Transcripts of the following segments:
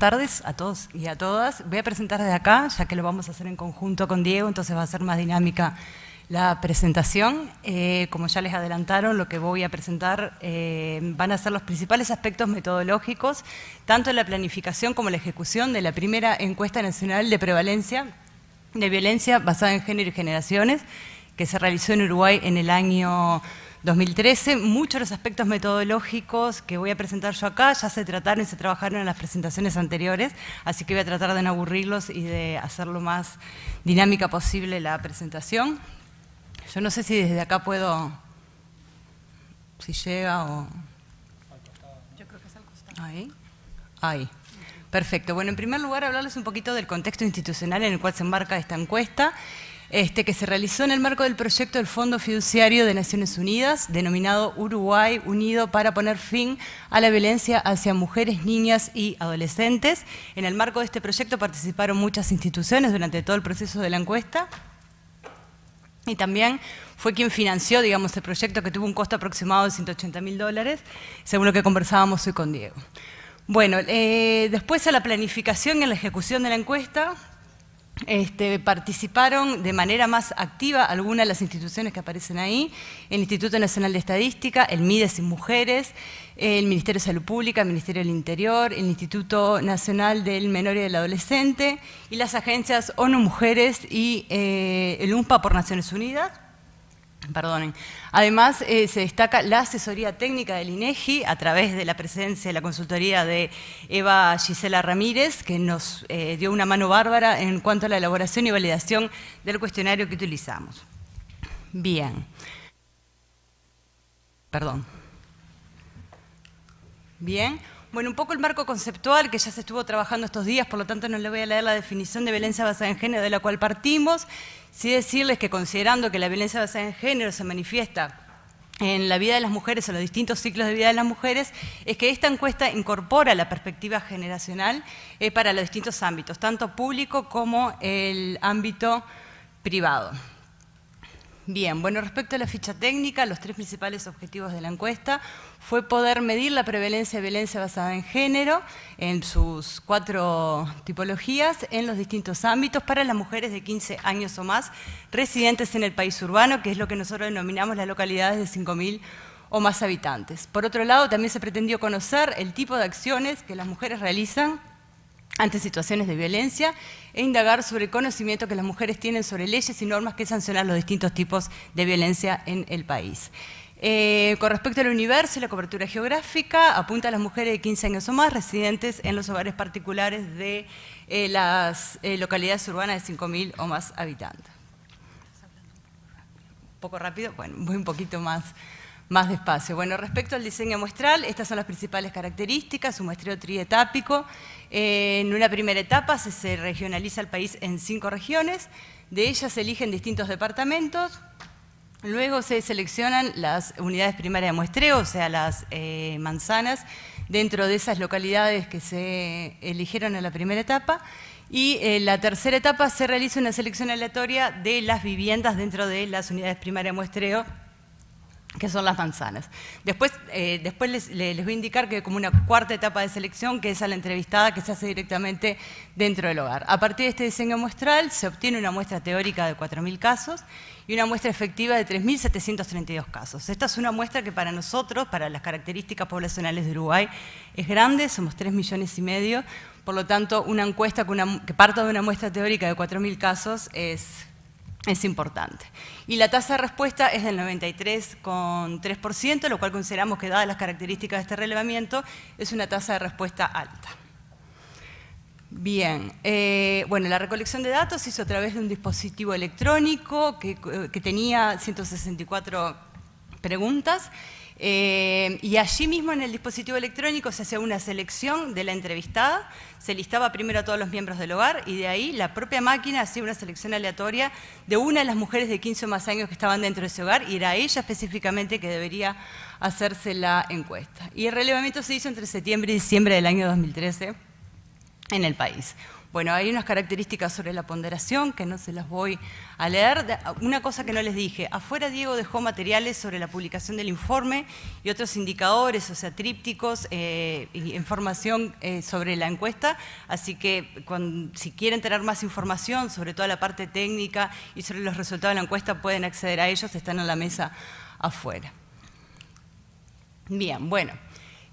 tardes a todos y a todas. Voy a presentar desde acá, ya que lo vamos a hacer en conjunto con Diego, entonces va a ser más dinámica la presentación. Como ya les adelantaron, lo que voy a presentar van a ser los principales aspectos metodológicos, tanto en la planificación como en la ejecución de la primera encuesta nacional de prevalencia de violencia basada en género y generaciones, que se realizó en Uruguay en el año 2013. Muchos de los aspectos metodológicos que voy a presentar yo acá ya se trataron y se trabajaron en las presentaciones anteriores, así que voy a tratar de no aburrirlos y de hacer lo más dinámica posible la presentación. Yo no sé si desde acá puedo, si llega o... Yo creo que es al costado. Ahí. Ahí. Perfecto. Bueno, en primer lugar, hablarles un poquito del contexto institucional en el cual se enmarca esta encuesta, que se realizó en el marco del proyecto del Fondo Fiduciario de Naciones Unidas, denominado Uruguay Unido para poner fin a la violencia hacia mujeres, niñas y adolescentes. En el marco de este proyecto participaron muchas instituciones durante todo el proceso de la encuesta y también fue quien financió, digamos, el proyecto, que tuvo un costo aproximado de $180.000, según lo que conversábamos hoy con Diego. Bueno, después a la planificación y a la ejecución de la encuesta, participaron de manera más activa algunas de las instituciones que aparecen ahí: el Instituto Nacional de Estadística, el MIDES y Mujeres, el Ministerio de Salud Pública, el Ministerio del Interior, el Instituto Nacional del Menor y del Adolescente y las agencias ONU Mujeres y el UNPA por Naciones Unidas. Perdonen. Además, se destaca la asesoría técnica del INEGI a través de la presencia de la consultoría de Eva Gisela Ramírez, que nos dio una mano bárbara en cuanto a la elaboración y validación del cuestionario que utilizamos. Bien. Perdón. Bien. Bueno, un poco el marco conceptual que ya se estuvo trabajando estos días, por lo tanto no le voy a leer la definición de violencia basada en género de la cual partimos. Sí decirles que, considerando que la violencia basada en género se manifiesta en la vida de las mujeres, en los distintos ciclos de vida de las mujeres, es que esta encuesta incorpora la perspectiva generacional para los distintos ámbitos, tanto público como el ámbito privado. Bien, bueno, respecto a la ficha técnica, los tres principales objetivos de la encuesta fue poder medir la prevalencia de violencia basada en género en sus 4 tipologías en los distintos ámbitos para las mujeres de 15 años o más residentes en el país urbano, que es lo que nosotros denominamos las localidades de 5.000 o más habitantes. Por otro lado, también se pretendió conocer el tipo de acciones que las mujeres realizan ante situaciones de violencia e indagar sobre el conocimiento que las mujeres tienen sobre leyes y normas que sancionan los distintos tipos de violencia en el país. Con respecto al universo y la cobertura geográfica, apunta a las mujeres de 15 años o más residentes en los hogares particulares de las localidades urbanas de 5.000 o más habitantes. ¿Un poco rápido? Bueno, voy un poquito más despacio. Bueno, respecto al diseño muestral, estas son las principales características: un muestreo trietápico. En una primera etapa se regionaliza el país en 5 regiones, de ellas se eligen distintos departamentos, luego se seleccionan las unidades primarias de muestreo, o sea, las manzanas, dentro de esas localidades que se eligieron en la primera etapa, y en la tercera etapa se realiza una selección aleatoria de las viviendas dentro de las unidades primarias de muestreo, que son las manzanas. Después les voy a indicar que como una cuarta etapa de selección, que es a la entrevistada, que se hace directamente dentro del hogar. A partir de este diseño muestral se obtiene una muestra teórica de 4.000 casos y una muestra efectiva de 3.732 casos. Esta es una muestra que para nosotros, para las características poblacionales de Uruguay, es grande, somos 3,5 millones, por lo tanto una encuesta que parta de una muestra teórica de 4.000 casos es importante. Y la tasa de respuesta es del 93,3%, lo cual consideramos que, dadas las características de este relevamiento, es una tasa de respuesta alta. Bien, bueno, la recolección de datos se hizo a través de un dispositivo electrónico que tenía 164 preguntas. Y allí mismo en el dispositivo electrónico se hacía una selección de la entrevistada, se listaba primero a todos los miembros del hogar y de ahí la propia máquina hacía una selección aleatoria de una de las mujeres de 15 o más años que estaban dentro de ese hogar y era ella específicamente que debería hacerse la encuesta. Y el relevamiento se hizo entre septiembre y diciembre del año 2013 en el país. Bueno, hay unas características sobre la ponderación que no se las voy a leer. Una cosa que no les dije, afuera Diego dejó materiales sobre la publicación del informe y otros indicadores, o sea, trípticos, información sobre la encuesta, así que si quieren tener más información sobre toda la parte técnica y sobre los resultados de la encuesta, pueden acceder a ellos, están en la mesa afuera. Bien, bueno.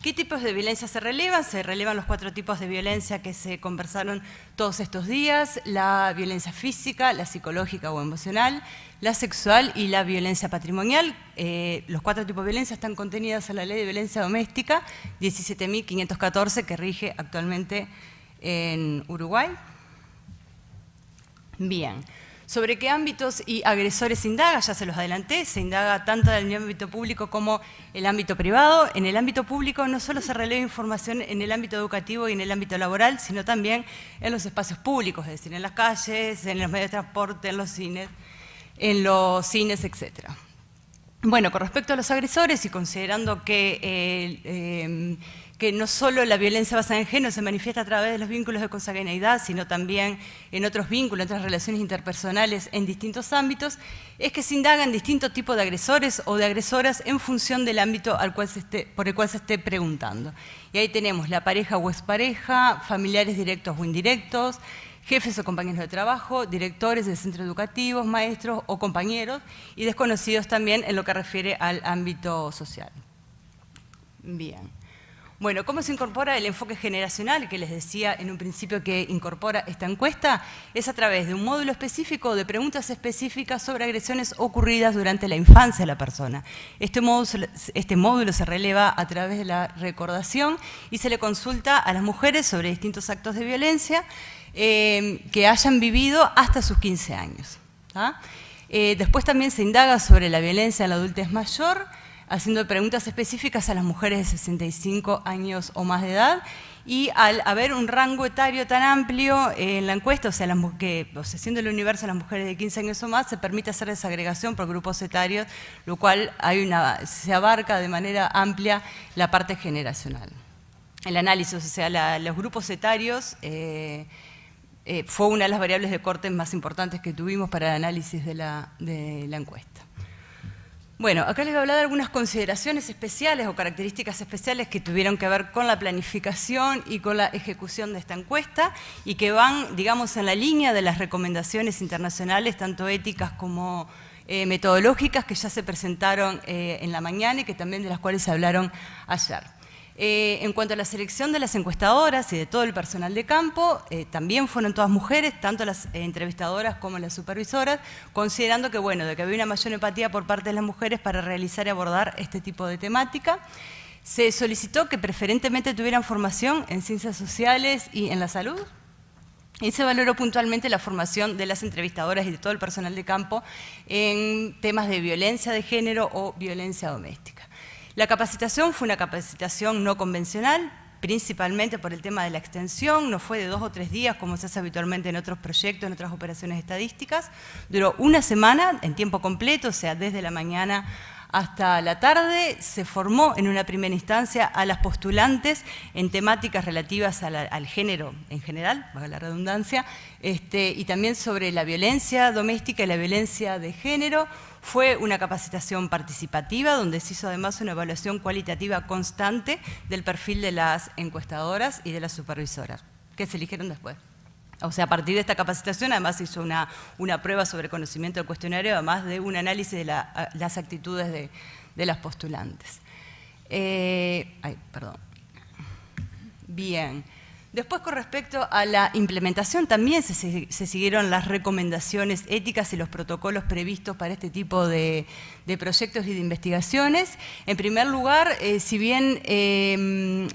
¿Qué tipos de violencia se relevan? Se relevan los 4 tipos de violencia que se conversaron todos estos días: la violencia física, la psicológica o emocional, la sexual y la violencia patrimonial. Los 4 tipos de violencia están contenidos en la Ley de Violencia Doméstica 17.514, que rige actualmente en Uruguay. Bien. ¿Sobre qué ámbitos y agresores se indaga? Ya se los adelanté, se indaga tanto en el ámbito público como en el ámbito privado. En el ámbito público no solo se releva información en el ámbito educativo y en el ámbito laboral, sino también en los espacios públicos, es decir, en las calles, en los medios de transporte, en los cines, etc. Bueno, con respecto a los agresores y considerando que no solo la violencia basada en género se manifiesta a través de los vínculos de consanguinidad, sino también en otros vínculos, en otras relaciones interpersonales en distintos ámbitos, es que se indagan distintos tipos de agresores o de agresoras en función del ámbito por el cual se esté preguntando. Y ahí tenemos la pareja o expareja, familiares directos o indirectos, jefes o compañeros de trabajo, directores de centros educativos, maestros o compañeros, y desconocidos también en lo que refiere al ámbito social. Bien. Bueno, ¿cómo se incorpora el enfoque generacional que les decía en un principio que incorpora esta encuesta? Es a través de un módulo específico de preguntas específicas sobre agresiones ocurridas durante la infancia de la persona. Este módulo se releva a través de la recordación y se le consulta a las mujeres sobre distintos actos de violencia que hayan vivido hasta sus 15 años. Después también se indaga sobre la violencia en la adultez mayor, haciendo preguntas específicas a las mujeres de 65 años o más de edad, y al haber un rango etario tan amplio en la encuesta, o sea, siendo el universo de las mujeres de 15 años o más, se permite hacer desagregación por grupos etarios, lo cual se abarca de manera amplia la parte generacional. El análisis, o sea, los grupos etarios fue una de las variables de corte más importantes que tuvimos para el análisis de la encuesta. Bueno, acá les voy a hablar de algunas consideraciones especiales o características especiales que tuvieron que ver con la planificación y con la ejecución de esta encuesta y que van, digamos, en la línea de las recomendaciones internacionales, tanto éticas como metodológicas, que ya se presentaron en la mañana y que también de las cuales se hablaron ayer. En cuanto a la selección de las encuestadoras y de todo el personal de campo, también fueron todas mujeres, tanto las entrevistadoras como las supervisoras, considerando que, bueno, de que había una mayor empatía por parte de las mujeres para realizar y abordar este tipo de temática. Se solicitó que preferentemente tuvieran formación en ciencias sociales y en la salud. Y se valoró puntualmente la formación de las entrevistadoras y de todo el personal de campo en temas de violencia de género o violencia doméstica. La capacitación fue una capacitación no convencional, principalmente por el tema de la extensión, no fue de 2 o 3 días como se hace habitualmente en otros proyectos, en otras operaciones estadísticas, duró una semana en tiempo completo, o sea, desde la mañana hasta la tarde. Se formó en una primera instancia a las postulantes en temáticas relativas al género en general, valga la redundancia, y también sobre la violencia doméstica y la violencia de género. Fue una capacitación participativa donde se hizo además una evaluación cualitativa constante del perfil de las encuestadoras y de las supervisoras, que se eligieron después. O sea, a partir de esta capacitación además se hizo una prueba sobre conocimiento del cuestionario, además de un análisis de las actitudes de las postulantes. Bien. Después, con respecto a la implementación, también se siguieron las recomendaciones éticas y los protocolos previstos para este tipo de proyectos y de investigaciones. En primer lugar, si bien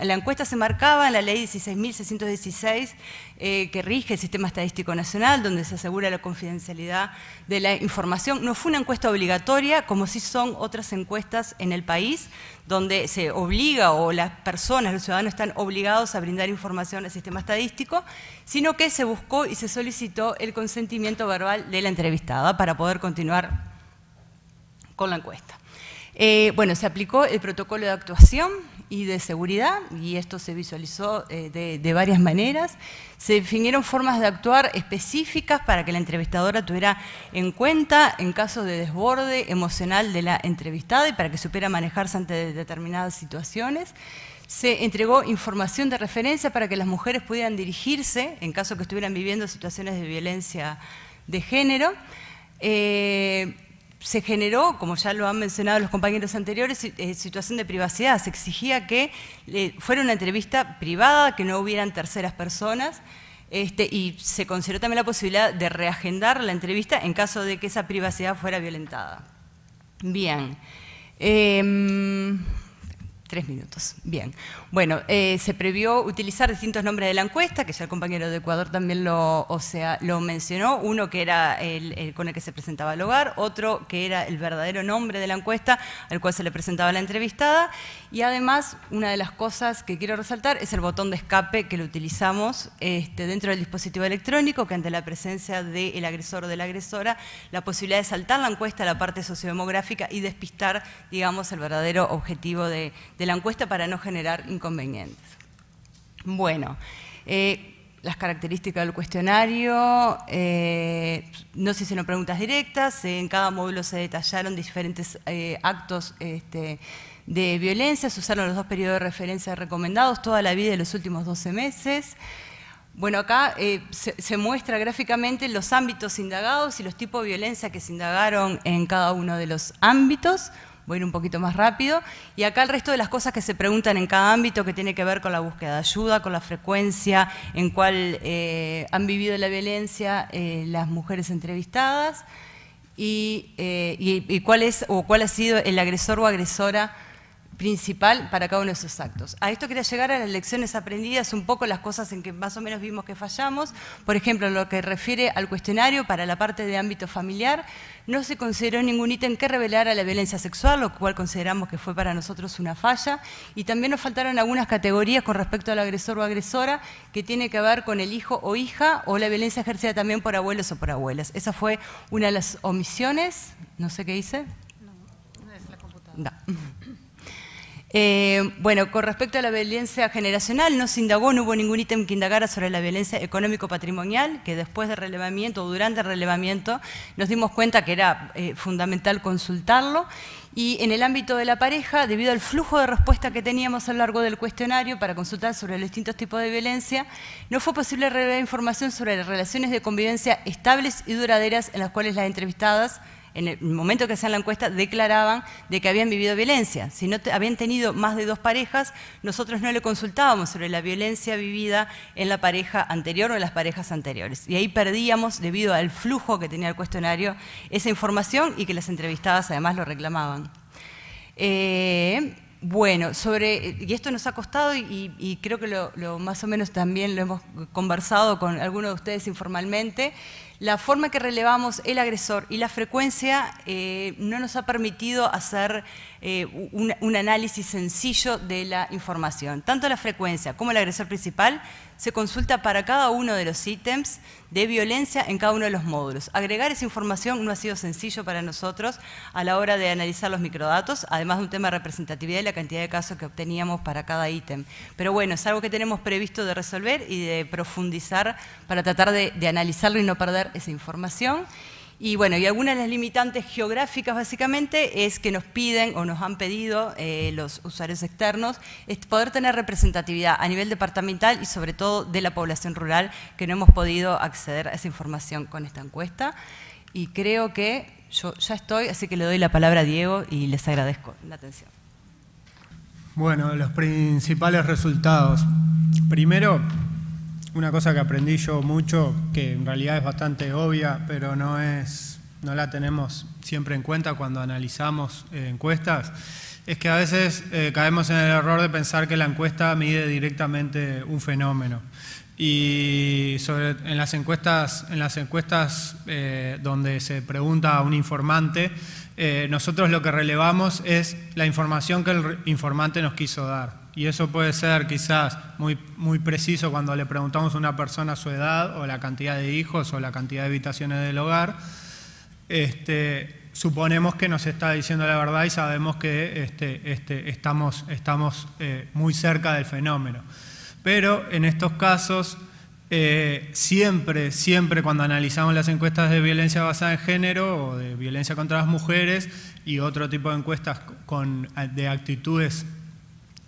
la encuesta se marcaba en la ley 16.616, que rige el Sistema Estadístico Nacional, donde se asegura la confidencialidad de la información, no fue una encuesta obligatoria, como sí son otras encuestas en el país, donde se obliga o las personas, los ciudadanos están obligados a brindar información al sistema estadístico, sino que se buscó y se solicitó el consentimiento verbal de la entrevistada para poder continuar con la encuesta. Bueno, se aplicó el protocolo de actuación y de seguridad, y esto se visualizó de varias maneras. Se definieron formas de actuar específicas para que la entrevistadora tuviera en cuenta en caso de desborde emocional de la entrevistada y para que supiera manejarse ante determinadas situaciones. Se entregó información de referencia para que las mujeres pudieran dirigirse en caso que estuvieran viviendo situaciones de violencia de género. Se generó, como ya lo han mencionado los compañeros anteriores, situación de privacidad. Se exigía que fuera una entrevista privada, que no hubieran terceras personas, y se consideró también la posibilidad de reagendar la entrevista en caso de que esa privacidad fuera violentada. Bien. 3 minutos. Bien. Bueno, se previó utilizar distintos nombres de la encuesta, que ya el compañero de Ecuador también lo mencionó. Uno que era el con el que se presentaba el hogar, otro que era el verdadero nombre de la encuesta al cual se le presentaba la entrevistada. Y además, una de las cosas que quiero resaltar es el botón de escape que lo utilizamos dentro del dispositivo electrónico, que ante la presencia del agresor o de la agresora, la posibilidad de saltar la encuesta a la parte sociodemográfica y despistar, digamos, el verdadero objetivo de la encuesta para no generar inconvenientes. Bueno, las características del cuestionario, no se hicieron preguntas directas, en cada módulo se detallaron diferentes actos de violencia, se usaron los 2 periodos de referencia recomendados, toda la vida de los últimos 12 meses. Bueno, acá se muestra gráficamente los ámbitos indagados y los tipos de violencia que se indagaron en cada uno de los ámbitos. Voy a ir un poquito más rápido. Y acá el resto de las cosas que se preguntan en cada ámbito que tiene que ver con la búsqueda de ayuda, con la frecuencia en cual han vivido la violencia las mujeres entrevistadas y cuál ha sido el agresor o agresora principal para cada uno de esos actos. A esto quería llegar a las lecciones aprendidas, un poco las cosas en que más o menos vimos que fallamos. Por ejemplo, en lo que refiere al cuestionario para la parte de ámbito familiar, no se consideró ningún ítem que revelara la violencia sexual, lo cual consideramos que fue para nosotros una falla. Y también nos faltaron algunas categorías con respecto al agresor o agresora que tiene que ver con el hijo o hija o la violencia ejercida también por abuelos o por abuelas. Esa fue una de las omisiones. No sé qué hice. No es la computadora. No. Bueno, con respecto a la violencia generacional, no se indagó, no hubo ningún ítem que indagara sobre la violencia económico-patrimonial, que después del relevamiento o durante el relevamiento nos dimos cuenta que era fundamental consultarlo. Y en el ámbito de la pareja, debido al flujo de respuesta que teníamos a lo largo del cuestionario para consultar sobre los distintos tipos de violencia, no fue posible revelar información sobre las relaciones de convivencia estables y duraderas en las cuales las entrevistadas, en el momento que hacían la encuesta, declaraban de que habían vivido violencia. Si no habían tenido más de 2 parejas, nosotros no le consultábamos sobre la violencia vivida en la pareja anterior o en las parejas anteriores. Y ahí perdíamos, debido al flujo que tenía el cuestionario, esa información y que las entrevistadas además lo reclamaban. Bueno, y esto nos ha costado y creo que lo más o menos también lo hemos conversado con algunos de ustedes informalmente. La forma que relevamos el agresor y la frecuencia no nos ha permitido hacer un análisis sencillo de la información. Tanto la frecuencia como el agresor principal se consulta para cada uno de los ítems de violencia en cada uno de los módulos. Agregar esa información no ha sido sencillo para nosotros a la hora de analizar los microdatos, además de un tema de representatividad y la cantidad de casos que obteníamos para cada ítem. Pero bueno, es algo que tenemos previsto de resolver y de profundizar para tratar de analizarlo y no perder esa información. Y bueno, y algunas de las limitantes geográficas básicamente es que nos piden o nos han pedido los usuarios externos poder tener representatividad a nivel departamental y sobre todo de la población rural, que no hemos podido acceder a esa información con esta encuesta. Y creo que yo ya estoy, así que le doy la palabra a Diego y les agradezco la atención. Bueno, los principales resultados. Primero, una cosa que aprendí yo mucho, que en realidad es bastante obvia, pero no la tenemos siempre en cuenta cuando analizamos encuestas, es que a veces caemos en el error de pensar que la encuesta mide directamente un fenómeno. Y en las encuestas donde se pregunta a un informante, nosotros lo que relevamos es la información que el informante nos quiso dar. Y eso puede ser quizás muy preciso cuando le preguntamos a una persona su edad o la cantidad de hijos o la cantidad de habitaciones del hogar. suponemos que nos está diciendo la verdad y sabemos que estamos muy cerca del fenómeno. Pero en estos casos, siempre cuando analizamos las encuestas de violencia basada en género o de violencia contra las mujeres y otro tipo de encuestas de actitudes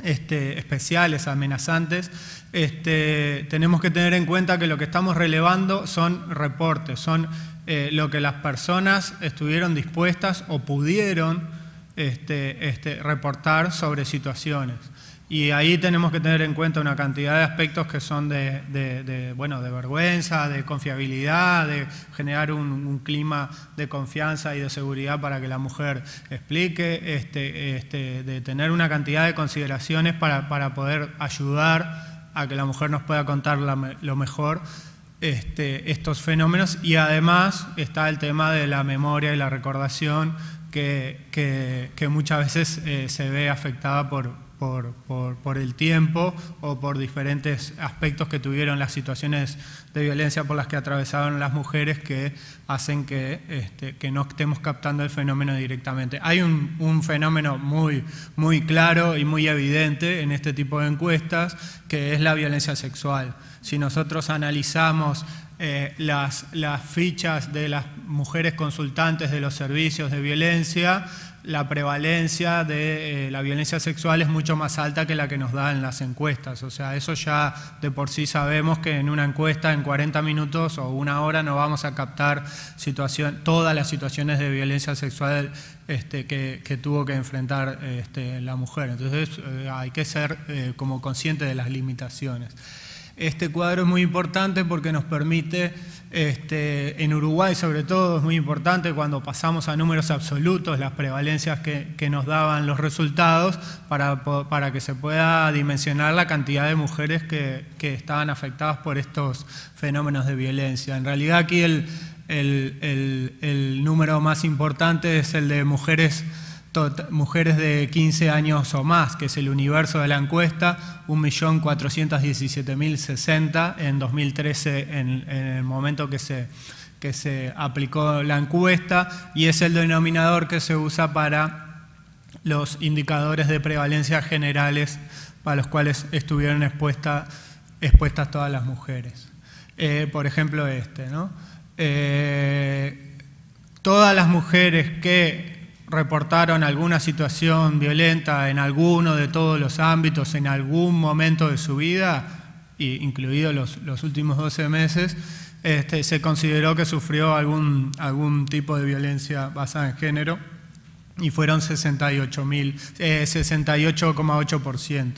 especiales, amenazantes, tenemos que tener en cuenta que lo que estamos relevando son reportes, son lo que las personas estuvieron dispuestas o pudieron reportar sobre situaciones. Y ahí tenemos que tener en cuenta una cantidad de aspectos que son de vergüenza, de confiabilidad, de generar un clima de confianza y de seguridad para que la mujer explique, de tener una cantidad de consideraciones para poder ayudar a que la mujer nos pueda contar lo mejor estos fenómenos. Y además está el tema de la memoria y la recordación que muchas veces se ve afectada por el tiempo o por diferentes aspectos que tuvieron las situaciones de violencia por las que atravesaron las mujeres, que hacen que no estemos captando el fenómeno directamente. Hay un fenómeno muy claro y muy evidente en este tipo de encuestas, que es la violencia sexual. Si nosotros analizamos las fichas de las mujeres consultantes de los servicios de violencia, la prevalencia de la violencia sexual es mucho más alta que la que nos dan las encuestas. O sea, eso ya de por sí sabemos que en una encuesta en 40 minutos o una hora no vamos a captar todas las situaciones de violencia sexual que tuvo que enfrentar la mujer. Entonces hay que ser como consciente de las limitaciones. Este cuadro es muy importante porque nos permite, en Uruguay sobre todo, es muy importante cuando pasamos a números absolutos, las prevalencias que nos daban los resultados, para que se pueda dimensionar la cantidad de mujeres que estaban afectadas por estos fenómenos de violencia. En realidad aquí el número más importante es el de mujeres de 15 años o más, que es el universo de la encuesta, 1.417.060 en 2013, en el momento que se aplicó la encuesta, y es el denominador que se usa para los indicadores de prevalencia generales para los cuales estuvieron expuestas todas las mujeres. Por ejemplo, ¿no? Todas las mujeres que reportaron alguna situación violenta en alguno de todos los ámbitos en algún momento de su vida, incluidos los últimos 12 meses, se consideró que sufrió algún tipo de violencia basada en género, y fueron 68,8%.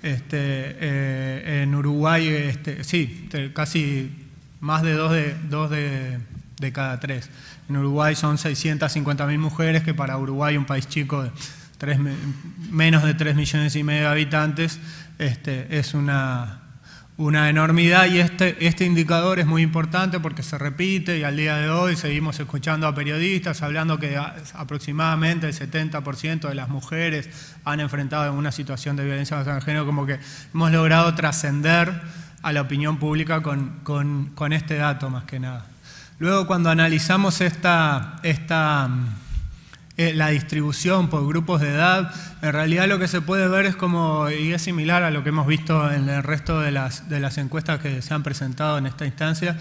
En Uruguay, sí, casi más de dos de cada tres. En Uruguay son 650.000 mujeres, que para Uruguay, un país chico de menos de 3,5 millones de habitantes, es una enormidad. Y este indicador es muy importante porque se repite, y al día de hoy seguimos escuchando a periodistas hablando que aproximadamente el 70% de las mujeres han enfrentado en una situación de violencia basada en género. Como que hemos logrado trascender a la opinión pública con este dato, más que nada. Luego, cuando analizamos la distribución por grupos de edad, en realidad lo que se puede ver y es similar a lo que hemos visto en el resto de las encuestas que se han presentado en esta instancia,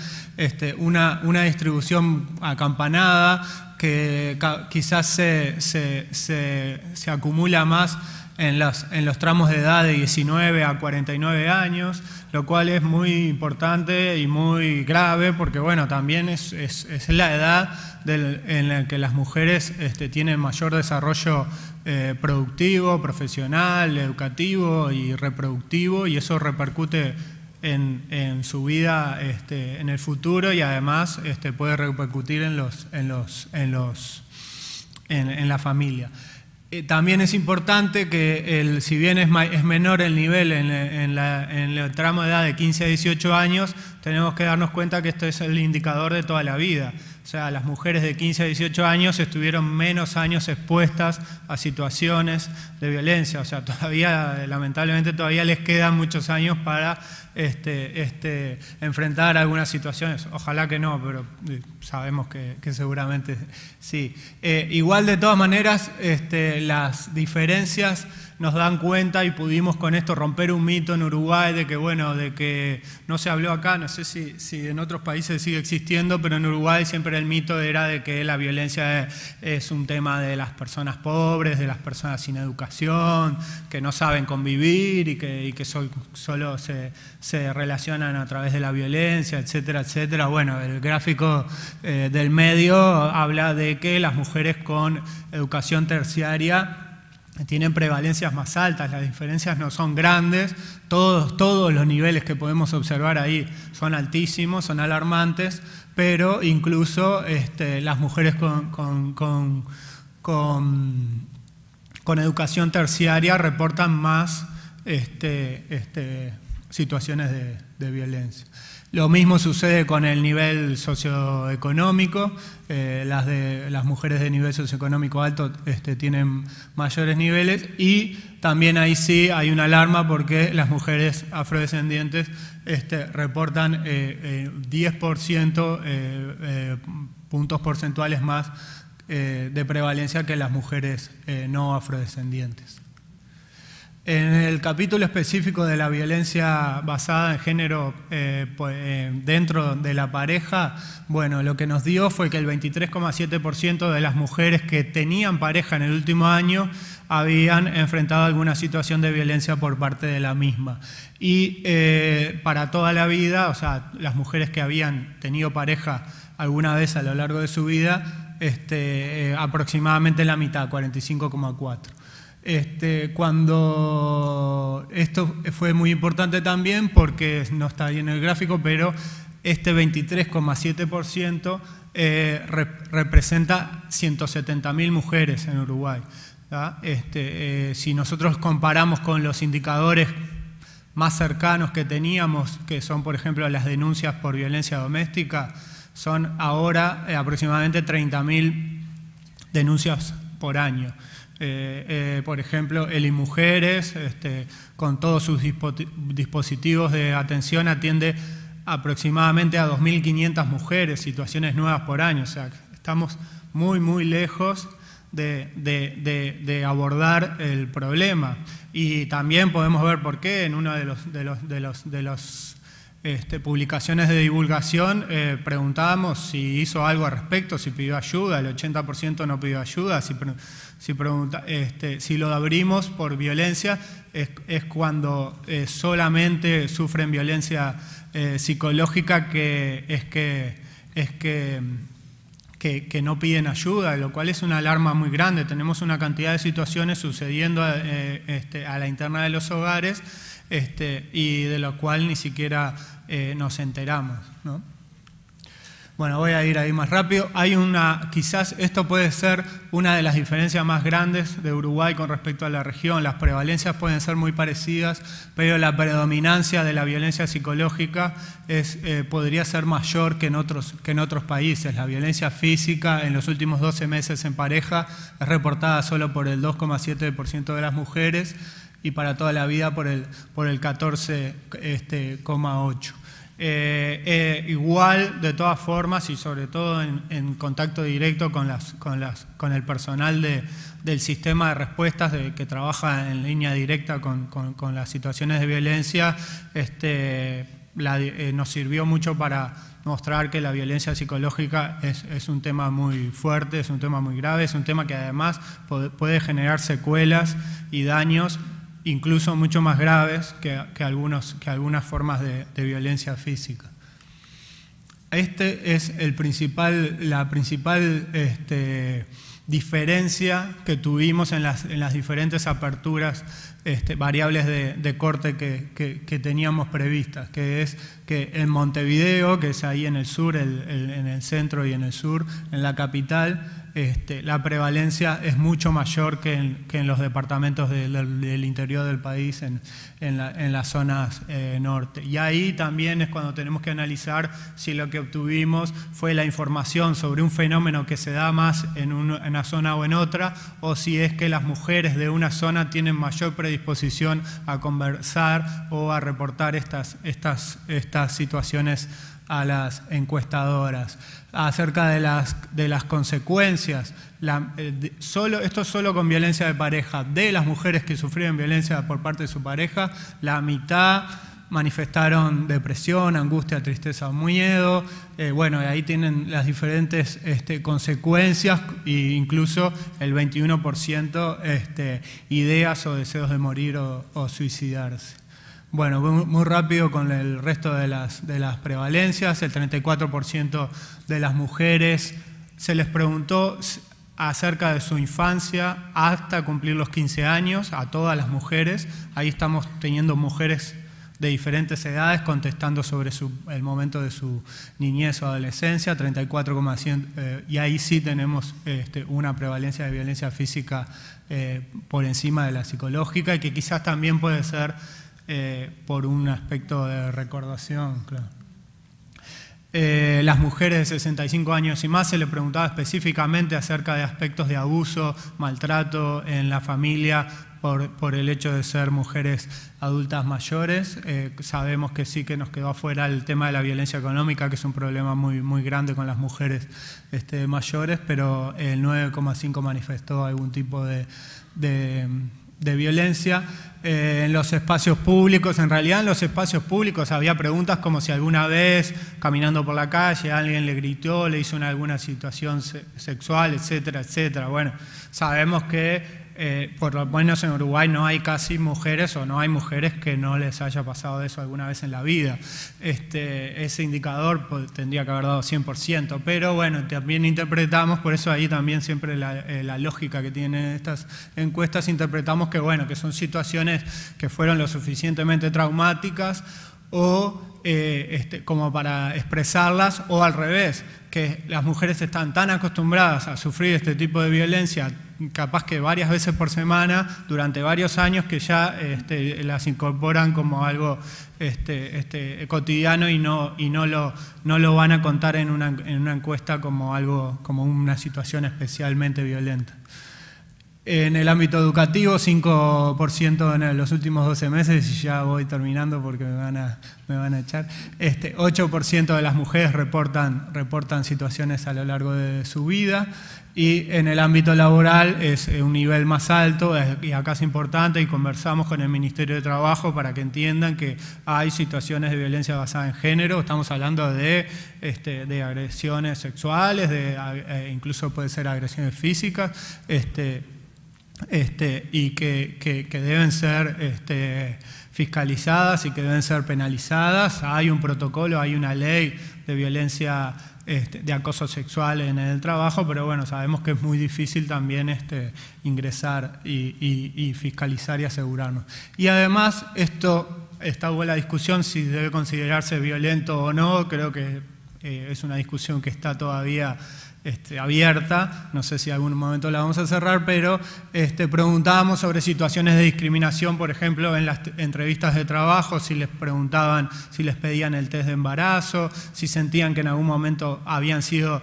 una distribución acampanada que quizás se acumula más en los tramos de edad de 19 a 49 años, lo cual es muy importante y muy grave porque, bueno, también es la edad en la que las mujeres tienen mayor desarrollo productivo, profesional, educativo y reproductivo, y eso repercute en su vida en el futuro, y además puede repercutir en la familia. También es importante que, si bien es menor el nivel en el tramo de edad de 15 a 18 años, tenemos que darnos cuenta que esto es el indicador de toda la vida. O sea, las mujeres de 15 a 18 años estuvieron menos años expuestas a situaciones de violencia. O sea, todavía, lamentablemente, todavía les quedan muchos años para enfrentar algunas situaciones. Ojalá que no, pero sabemos que seguramente sí. Igual, de todas maneras, las diferencias nos dan cuenta, y pudimos con esto romper un mito en Uruguay de que, bueno, de que no se habló acá, no sé si en otros países sigue existiendo, pero en Uruguay siempre el mito era de que la violencia es un tema de las personas pobres, de las personas sin educación, que no saben convivir y que solo se relacionan a través de la violencia, etcétera, etcétera. Bueno, el gráfico del medio habla de que las mujeres con educación terciaria tienen prevalencias más altas, las diferencias no son grandes, todos los niveles que podemos observar ahí son altísimos, son alarmantes, pero incluso las mujeres con educación terciaria reportan más situaciones de violencia. Lo mismo sucede con el nivel socioeconómico. Las mujeres de nivel socioeconómico alto tienen mayores niveles, y también ahí sí hay una alarma porque las mujeres afrodescendientes reportan 10% puntos porcentuales más de prevalencia que las mujeres no afrodescendientes. En el capítulo específico de la violencia basada en género dentro de la pareja, bueno, lo que nos dio fue que el 23,7% de las mujeres que tenían pareja en el último año habían enfrentado alguna situación de violencia por parte de la misma. Y para toda la vida, o sea, las mujeres que habían tenido pareja alguna vez a lo largo de su vida, aproximadamente la mitad, 45,4%. Cuando esto fue muy importante también porque no está ahí en el gráfico, pero este 23,7% representa 170.000 mujeres en Uruguay. Si nosotros comparamos con los indicadores más cercanos que teníamos, que son, por ejemplo, las denuncias por violencia doméstica, son ahora aproximadamente 30.000 denuncias por año. Por ejemplo, Elimujeres, con todos sus dispositivos de atención, atiende aproximadamente a 2.500 mujeres, situaciones nuevas por año. O sea, estamos muy, muy lejos de abordar el problema. Y también podemos ver por qué en una de las publicaciones de divulgación preguntábamos si hizo algo al respecto, si pidió ayuda. El 80% no pidió ayuda. Si lo abrimos por violencia es cuando solamente sufren violencia psicológica, que no piden ayuda, lo cual es una alarma muy grande. Tenemos una cantidad de situaciones sucediendo a la interna de los hogares y de lo cual ni siquiera nos enteramos, ¿no? Bueno, voy a ir ahí más rápido. Quizás esto puede ser una de las diferencias más grandes de Uruguay con respecto a la región. Las prevalencias pueden ser muy parecidas, pero la predominancia de la violencia psicológica podría ser mayor que en otros países. La violencia física en los últimos 12 meses en pareja es reportada solo por el 2,7% de las mujeres y para toda la vida por el 14,8%. Igual, de todas formas, y sobre todo en contacto directo con el personal del sistema de respuestas que trabaja en línea directa con las situaciones de violencia, nos sirvió mucho para mostrar que la violencia psicológica es un tema muy fuerte, es un tema muy grave, es un tema que además puede generar secuelas y daños incluso mucho más graves que algunas formas de violencia física. Este es la principal diferencia que tuvimos en las diferentes aperturas variables de corte que teníamos previstas, que es que en Montevideo, que es ahí en el sur, en el centro y en el sur, en la capital, la prevalencia es mucho mayor que en los departamentos del interior del país, en las zonas norte. Y ahí también es cuando tenemos que analizar si lo que obtuvimos fue la información sobre un fenómeno que se da más en una zona o en otra, o si es que las mujeres de una zona tienen mayor predisposición a conversar o a reportar estas situaciones a las encuestadoras. Acerca de las consecuencias, esto solo con violencia de pareja, de las mujeres que sufrieron violencia por parte de su pareja, la mitad manifestaron depresión, angustia, tristeza o miedo. Bueno, ahí tienen las diferentes consecuencias, e incluso el 21% ideas o deseos de morir o suicidarse. Bueno, muy rápido con el resto de las prevalencias. El 34% de las mujeres se les preguntó acerca de su infancia hasta cumplir los 15 años, a todas las mujeres. Ahí estamos teniendo mujeres de diferentes edades contestando sobre el momento de su niñez o adolescencia, 34,1%, y ahí sí tenemos una prevalencia de violencia física por encima de la psicológica, y que quizás también puede ser por un aspecto de recordación, claro. Las mujeres de 65 años y más se le preguntaba específicamente acerca de aspectos de abuso, maltrato en la familia por el hecho de ser mujeres adultas mayores. Sabemos que sí, que nos quedó afuera el tema de la violencia económica, que es un problema muy, muy grande con las mujeres mayores, pero el 9,5% manifestó algún tipo de violencia. En los espacios públicos, en realidad en los espacios públicos había preguntas como si alguna vez caminando por la calle alguien le gritó, le hizo alguna situación sexual, etcétera, etcétera. Bueno, sabemos que por lo menos en Uruguay no hay casi mujeres, o no hay mujeres que no les haya pasado eso alguna vez en la vida. Ese indicador tendría que haber dado 100%, pero bueno, también interpretamos, por eso ahí también siempre la lógica que tienen estas encuestas, interpretamos que bueno, que son situaciones que fueron lo suficientemente traumáticas o como para expresarlas, o al revés, que las mujeres están tan acostumbradas a sufrir este tipo de violencia, capaz que varias veces por semana, durante varios años, que ya las incorporan como algo cotidiano y no lo van a contar en una encuesta como una situación especialmente violenta. En el ámbito educativo, 5% en los últimos 12 meses, y ya voy terminando porque me van a echar. 8% de las mujeres reportan situaciones a lo largo de su vida, y en el ámbito laboral es un nivel más alto, y acá es importante, y conversamos con el Ministerio de Trabajo para que entiendan que hay situaciones de violencia basada en género. Estamos hablando de agresiones sexuales, incluso puede ser agresiones físicas, y que deben ser fiscalizadas y que deben ser penalizadas. Hay un protocolo, hay una ley de violencia, de acoso sexual en el trabajo, pero bueno, sabemos que es muy difícil también ingresar y fiscalizar y asegurarnos. Y además, está buena la discusión si debe considerarse violento o no. Creo que es una discusión que está todavía abierta, no sé si en algún momento la vamos a cerrar, pero preguntábamos sobre situaciones de discriminación, por ejemplo, en las entrevistas de trabajo, si les preguntaban, si les pedían el test de embarazo, si sentían que en algún momento habían sido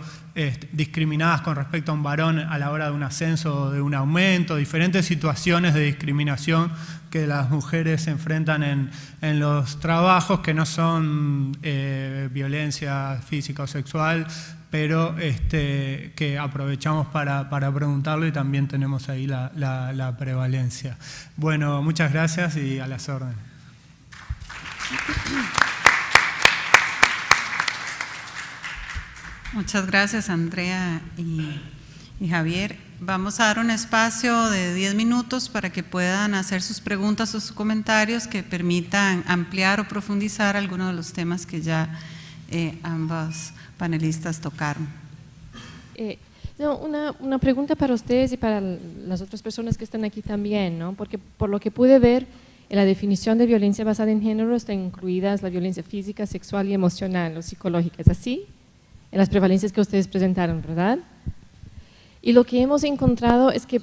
discriminadas con respecto a un varón a la hora de un ascenso o de un aumento, diferentes situaciones de discriminación que las mujeres se enfrentan en los trabajos, que no son violencia física o sexual, pero que aprovechamos para preguntarlo, y también tenemos ahí la prevalencia. Bueno, muchas gracias y a las órdenes. Muchas gracias, Andrea y Javier. Vamos a dar un espacio de 10 minutos para que puedan hacer sus preguntas o sus comentarios que permitan ampliar o profundizar algunos de los temas que ya ambos panelistas tocaron. No, una pregunta para ustedes y para las otras personas que están aquí también, ¿no? Porque por lo que pude ver, en la definición de violencia basada en género están incluidas la violencia física, sexual y emocional o psicológica, ¿es así? En las prevalencias que ustedes presentaron, ¿verdad? Y lo que hemos encontrado es que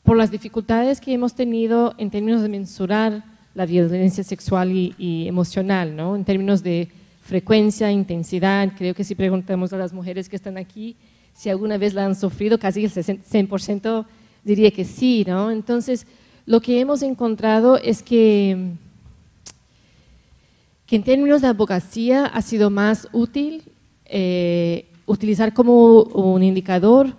por las dificultades que hemos tenido en términos de mensurar la violencia sexual y emocional, ¿no? En términos de frecuencia, intensidad, creo que si preguntamos a las mujeres que están aquí si alguna vez la han sufrido, casi el 100% diría que sí, ¿no? Entonces, lo que hemos encontrado es que en términos de abogacía ha sido más útil utilizar como un indicador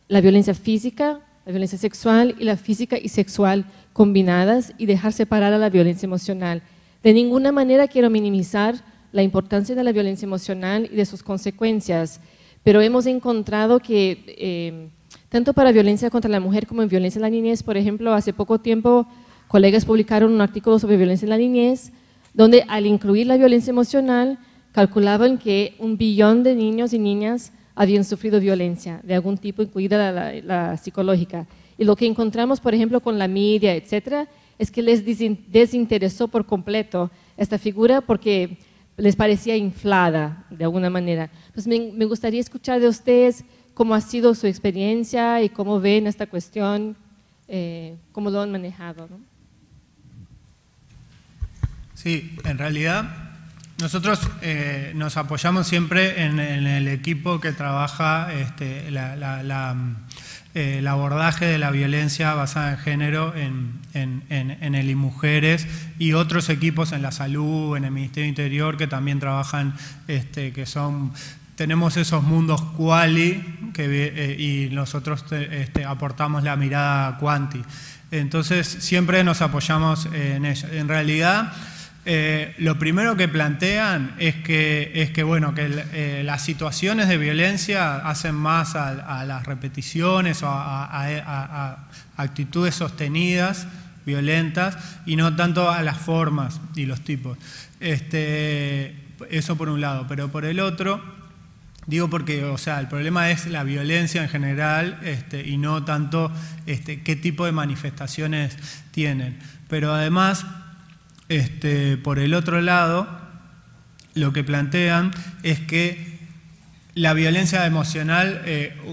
la violencia física, la violencia sexual y la física y sexual combinadas y dejar separada la violencia emocional. De ninguna manera quiero minimizar la importancia de la violencia emocional y de sus consecuencias, pero hemos encontrado que tanto para violencia contra la mujer como en violencia en la niñez, por ejemplo, hace poco tiempo colegas publicaron un artículo sobre violencia en la niñez, donde al incluir la violencia emocional calculaban que 1 billón de niños y niñas habían sufrido violencia de algún tipo, incluida la psicológica. Y lo que encontramos, por ejemplo, con la media, etcétera, es que les desinteresó por completo esta figura porque les parecía inflada de alguna manera. Pues me gustaría escuchar de ustedes cómo ha sido su experiencia y cómo ven esta cuestión, cómo lo han manejado, ¿no? Sí, en realidad nosotros nos apoyamos siempre en el equipo que trabaja el abordaje de la violencia basada en género en el y y otros equipos en la salud, en el Ministerio Interior que también trabajan, tenemos esos mundos quali y nosotros aportamos la mirada quanti. Entonces siempre nos apoyamos en ello. En realidad lo primero que plantean es que las situaciones de violencia hacen más a las repeticiones o a actitudes sostenidas, violentas, y no tanto a las formas y los tipos. Eso por un lado, pero por el otro, digo porque, o sea, el problema es la violencia en general y no tanto qué tipo de manifestaciones tienen. Pero además, por el otro lado, lo que plantean es que la violencia emocional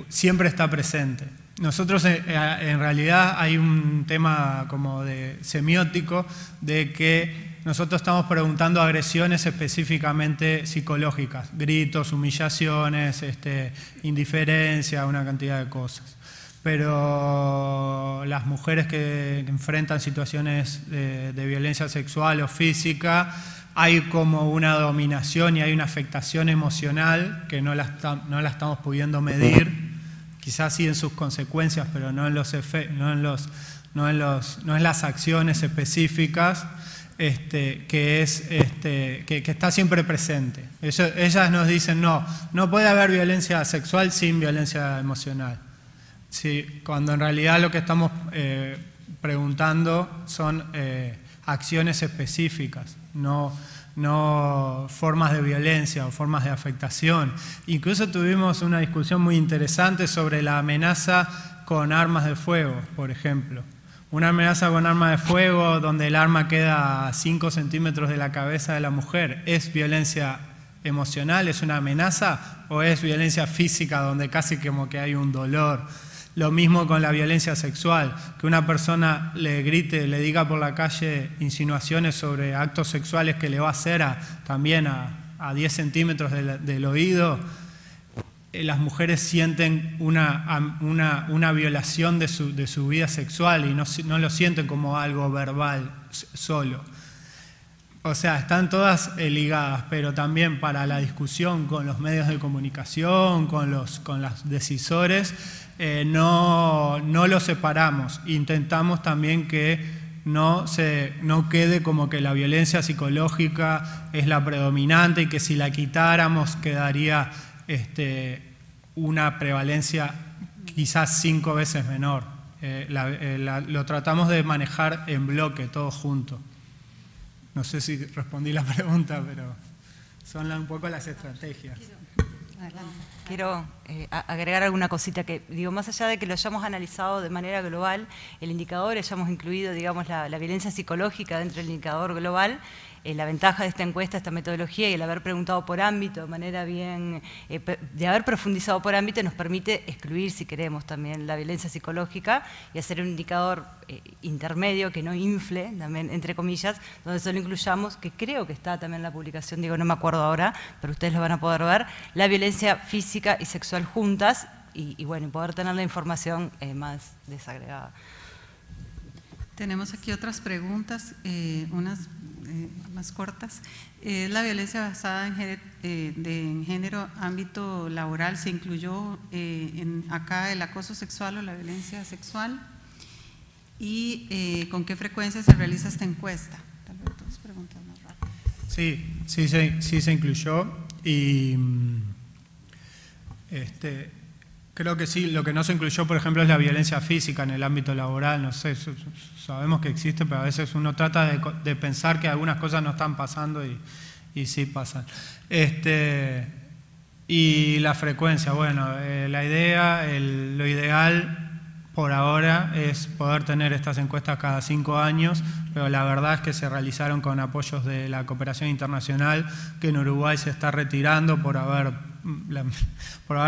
siempre está presente. Nosotros en realidad hay un tema como de semiótico de que nosotros estamos preguntando agresiones específicamente psicológicas, gritos, humillaciones, indiferencia, una cantidad de cosas. Pero las mujeres que enfrentan situaciones de violencia sexual o física, hay como una dominación y hay una afectación emocional que no la estamos pudiendo medir, quizás sí en sus consecuencias, pero no en las acciones específicas, que está siempre presente. Ellas nos dicen, no puede haber violencia sexual sin violencia emocional. Sí, cuando en realidad lo que estamos preguntando son acciones específicas, no formas de violencia o formas de afectación. Incluso tuvimos una discusión muy interesante sobre la amenaza con armas de fuego, por ejemplo. Una amenaza con arma de fuego donde el arma queda a 5 centímetros de la cabeza de la mujer, ¿es violencia emocional, es una amenaza o es violencia física donde casi como que hay un dolor? Lo mismo con la violencia sexual, que una persona le grite, le diga por la calle insinuaciones sobre actos sexuales que le va a hacer también a 10 centímetros del oído. Las mujeres sienten una violación de su vida sexual y no lo sienten como algo verbal solo. O sea, están todas ligadas, pero también para la discusión con los medios de comunicación, con los decisores, no lo separamos. Intentamos también que no quede como que la violencia psicológica es la predominante y que si la quitáramos quedaría una prevalencia quizás 5 veces menor. Lo tratamos de manejar en bloque, todo junto. No sé si respondí la pregunta, pero son un poco las estrategias. Quiero agregar alguna cosita que, digo, más allá de que lo hayamos analizado de manera global, el indicador, hayamos incluido, digamos, la violencia psicológica dentro del indicador global, la ventaja de esta encuesta, esta metodología y el haber preguntado por ámbito de manera bien, de haber profundizado por ámbito nos permite excluir, si queremos, también la violencia psicológica y hacer un indicador intermedio que no infle, también entre comillas, donde solo incluyamos, que creo que está también en la publicación, digo, no me acuerdo ahora, pero ustedes lo van a poder ver, la violencia física y sexual juntas y bueno, poder tener la información más desagregada. Tenemos aquí otras preguntas, unas más cortas. La violencia basada en género, ámbito laboral, ¿se incluyó acá el acoso sexual o la violencia sexual? ¿Y con qué frecuencia se realiza esta encuesta? Tal vez dos preguntas más rápidas. Sí se incluyó y creo que sí. Lo que no se incluyó, por ejemplo, es la violencia física en el ámbito laboral. No sé, sabemos que existe, pero a veces uno trata de pensar que algunas cosas no están pasando y sí pasan. Y la frecuencia, bueno, la idea, lo ideal por ahora es poder tener estas encuestas cada 5 años, pero la verdad es que se realizaron con apoyos de la cooperación internacional, que en Uruguay se está retirando por haber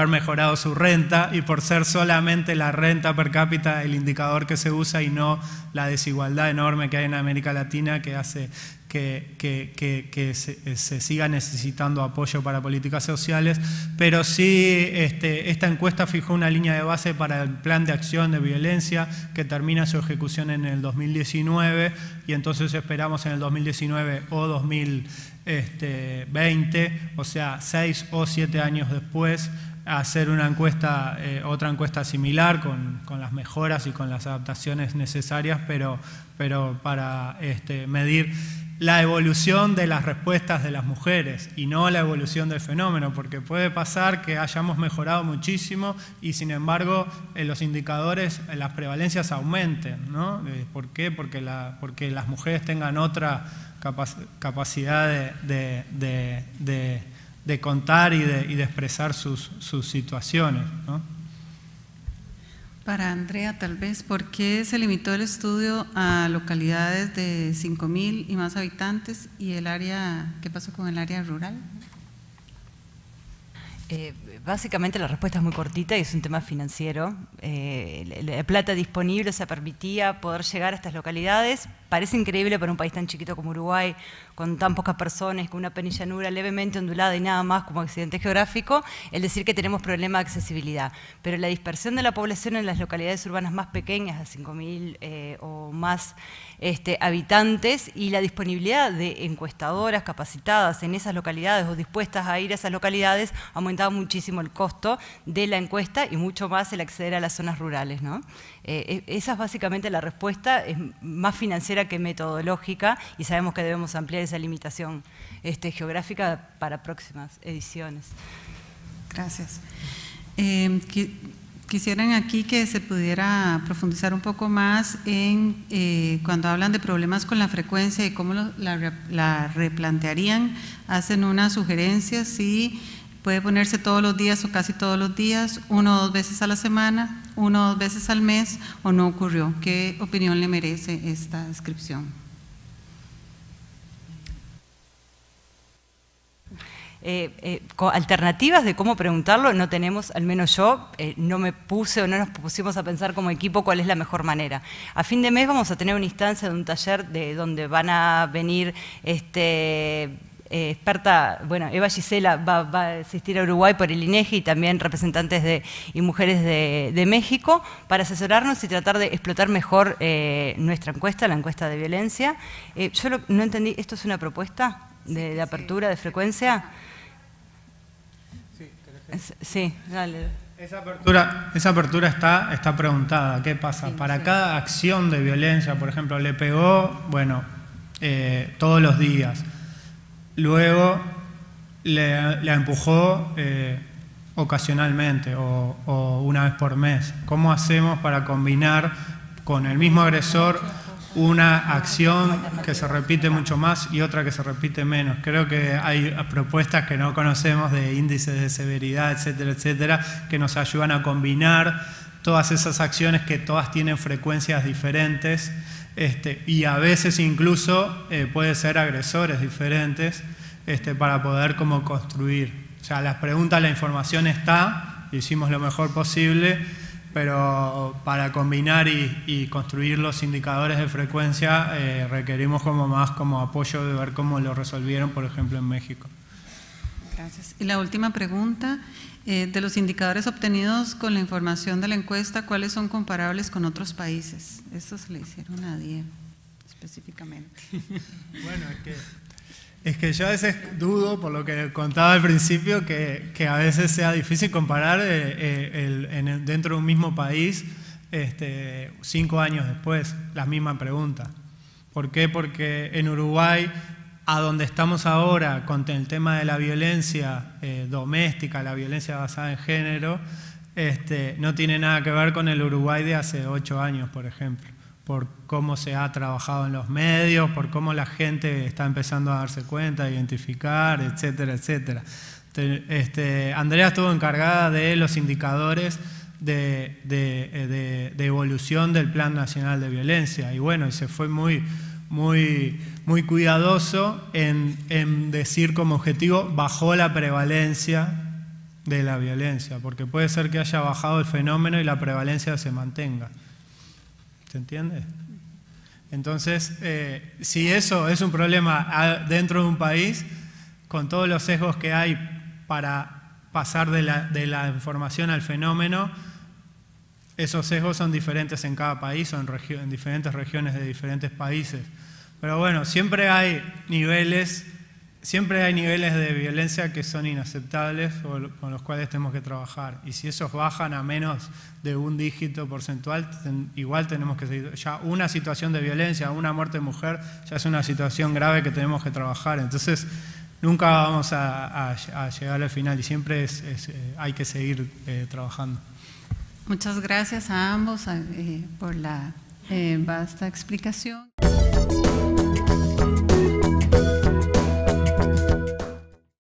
mejorado su renta y por ser solamente la renta per cápita el indicador que se usa y no la desigualdad enorme que hay en América Latina que hace que se siga necesitando apoyo para políticas sociales, pero sí esta encuesta fijó una línea de base para el plan de acción de violencia que termina su ejecución en el 2019 y entonces esperamos en el 2019 o 2020, o sea 6 o 7 años después, hacer una encuesta, otra encuesta similar con las mejoras y con las adaptaciones necesarias, pero para medir la evolución de las respuestas de las mujeres y no la evolución del fenómeno, porque puede pasar que hayamos mejorado muchísimo y sin embargo los indicadores, las prevalencias aumenten, ¿no? ¿Por qué? Porque las mujeres tengan otra capacidad de contar y de expresar sus situaciones, ¿no? Para Andrea, tal vez, ¿por qué se limitó el estudio a localidades de 5.000 y más habitantes y el área, qué pasó con el área rural? Básicamente la respuesta es muy cortita y es un tema financiero. La plata disponible se permitía poder llegar a estas localidades. Parece increíble para un país tan chiquito como Uruguay, con tan pocas personas, con una penillanura levemente ondulada y nada más como accidente geográfico, el decir que tenemos problema de accesibilidad. Pero la dispersión de la población en las localidades urbanas más pequeñas, de 5.000 o más habitantes, y la disponibilidad de encuestadoras capacitadas en esas localidades o dispuestas a ir a esas localidades, ha aumentado muchísimo el costo de la encuesta y mucho más el acceder a las zonas rurales, ¿no? Esa es básicamente la respuesta, es más financiera que metodológica y sabemos que debemos ampliar esa limitación geográfica para próximas ediciones. Gracias. Quisieran aquí que se pudiera profundizar un poco más en cuando hablan de problemas con la frecuencia y cómo la replantearían, hacen una sugerencia si puede ponerse todos los días o casi todos los días, 1 o 2 veces a la semana, 1 o 2 veces al mes, o no ocurrió. ¿Qué opinión le merece esta descripción? Alternativas de cómo preguntarlo no tenemos, al menos yo, no me puse o no nos pusimos a pensar como equipo cuál es la mejor manera. A fin de mes vamos a tener una instancia de un taller donde van a venir experta, bueno, Eva Gisela va a asistir a Uruguay por el INEGI y también representantes y mujeres de México para asesorarnos y tratar de explotar mejor nuestra encuesta, la encuesta de violencia. Yo no entendí, ¿esto es una propuesta de apertura, de frecuencia? Sí, dale. Esa apertura está preguntada. ¿Qué pasa? Para cada acción de violencia, por ejemplo, le pegó, bueno, todos los días. Luego la empujó ocasionalmente o una vez por mes. ¿Cómo hacemos para combinar con el mismo agresor una acción que se repite mucho más y otra que se repite menos. Creo que hay propuestas que no conocemos de índices de severidad, etcétera, etcétera, que nos ayudan a combinar todas esas acciones que todas tienen frecuencias diferentes, y a veces incluso puede ser agresores diferentes, para poder como construir. O sea, las preguntas, la información está, hicimos lo mejor posible, pero para combinar y construir los indicadores de frecuencia requerimos como más como apoyo de ver cómo lo resolvieron, por ejemplo, en México. Gracias. Y la última pregunta, de los indicadores obtenidos con la información de la encuesta, ¿cuáles son comparables con otros países? Esto se le hicieron a Diego específicamente. Bueno, es que yo a veces dudo, por lo que contaba al principio, que a veces sea difícil comparar dentro de un mismo país 5 años después, la misma pregunta. ¿Por qué? Porque en Uruguay, a donde estamos ahora con el tema de la violencia doméstica, la violencia basada en género, no tiene nada que ver con el Uruguay de hace 8 años, por ejemplo, por cómo se ha trabajado en los medios, por cómo la gente está empezando a darse cuenta, a identificar, etcétera, etcétera. Andrea estuvo encargada de los indicadores de evolución del Plan Nacional de Violencia, y bueno, y se fue muy cuidadoso en decir como objetivo bajó la prevalencia de la violencia, porque puede ser que haya bajado el fenómeno y la prevalencia se mantenga. ¿Se entiende? Entonces, si eso es un problema dentro de un país, con todos los sesgos que hay para pasar de la información al fenómeno, esos sesgos son diferentes en cada país o en diferentes regiones de diferentes países. Pero bueno, siempre hay niveles de violencia que son inaceptables o con los cuales tenemos que trabajar. Y si esos bajan a menos de un dígito porcentual, igual tenemos que seguir. Ya una situación de violencia, una muerte de mujer, ya es una situación grave que tenemos que trabajar. Entonces, nunca vamos a llegar al final y siempre hay que seguir trabajando. Muchas gracias a ambos por la vasta explicación.